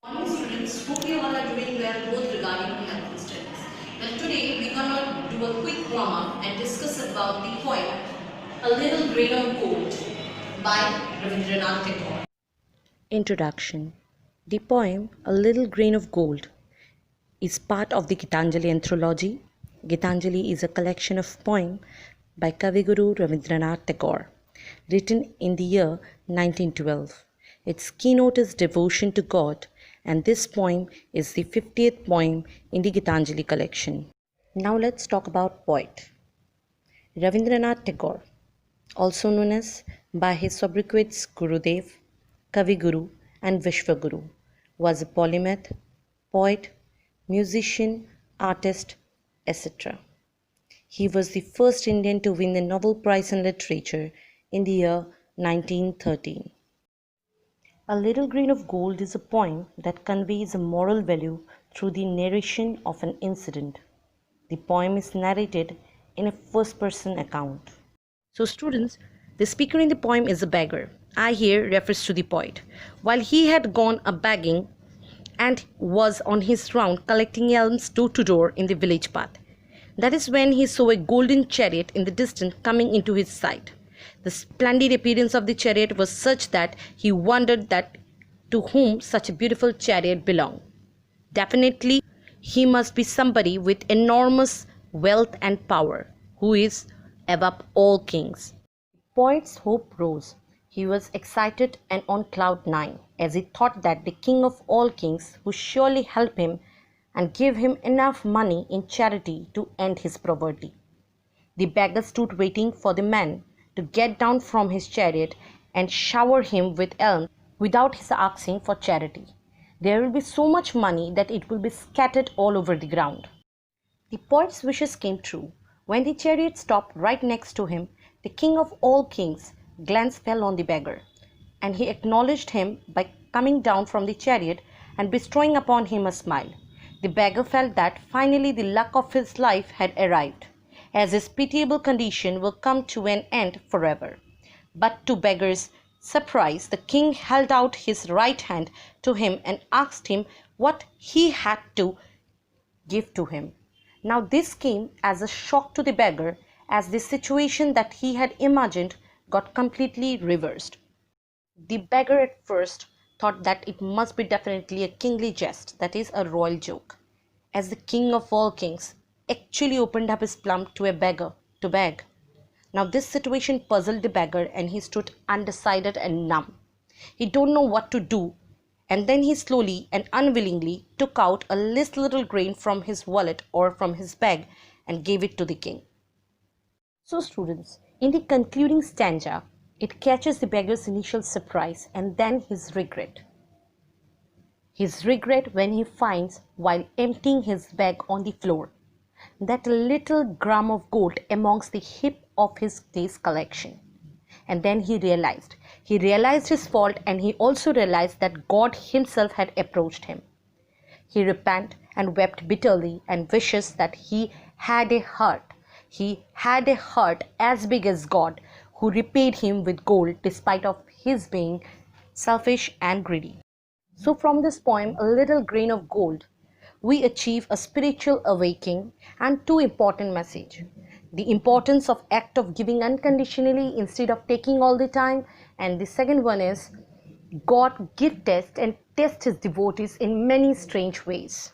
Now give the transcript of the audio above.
Morning students, hope you all are doing well both regarding health and studies. Well, today we're gonna do a quick warm-up and discuss about the poem A Little Grain of Gold by Rabindranath Tagore. Introduction. The poem A Little Grain of Gold is part of the Gitanjali anthology. Gitanjali is a collection of poems by Kaviguru Rabindranath Tagore, written in the year 1912. Its keynote is devotion to God, and this poem is the 50th poem in the Gitanjali collection. Now let's talk about poet. Rabindranath Tagore, also known as by his sobriquets Gurudev, Kaviguru, and Vishwaguru, was a polymath, poet, musician, artist, etc. He was the first Indian to win the Nobel Prize in Literature in the year 1913. A Little Grain of Gold is a poem that conveys a moral value through the narration of an incident. The poem is narrated in a first-person account. So students, the speaker in the poem is a beggar. I here refers to the poet. While he had gone a begging and was on his round collecting alms door to door in the village path. That is when he saw a golden chariot in the distance coming into his sight. The splendid appearance of the chariot was such that he wondered that to whom such a beautiful chariot belonged. Definitely, he must be somebody with enormous wealth and power, who is above all kings. The poet's hope rose. He was excited and on cloud nine, as he thought that the king of all kings would surely help him and give him enough money in charity to end his poverty. The beggar stood waiting for the man to get down from his chariot and shower him with alms without his asking for charity. There will be so much money that it will be scattered all over the ground. The poet's wishes came true. When the chariot stopped right next to him, the king of all kings' glance fell on the beggar, and he acknowledged him by coming down from the chariot and bestowing upon him a smile. The beggar felt that finally the luck of his life had arrived, as his pitiable condition will come to an end forever. But to beggar's surprise, the king held out his right hand to him and asked him what he had to give to him. Now this came as a shock to the beggar, as the situation that he had imagined got completely reversed. The beggar at first thought that it must be definitely a kingly jest, that is a royal joke, as the king of all kings actually opened up his plum to a beggar to beg. Now this situation puzzled the beggar, and he stood undecided and numb. He don't know what to do, and then he slowly and unwillingly took out a little grain from his wallet or from his bag and gave it to the king. So students, in the concluding stanza, it catches the beggar's initial surprise and then his regret. His regret when he finds, while emptying his bag on the floor, that a little gram of gold amongst the heap of his day's collection. And then he realized his fault, and he also realized that God himself had approached him. He repented and wept bitterly and wishes that he had a heart as big as God, who repaid him with gold despite of his being selfish and greedy. So from this poem, A Little Grain of Gold, we achieve a spiritual awakening and two important messages. The importance of act of giving unconditionally instead of taking all the time, and the second one is God give test and test his devotees in many strange ways.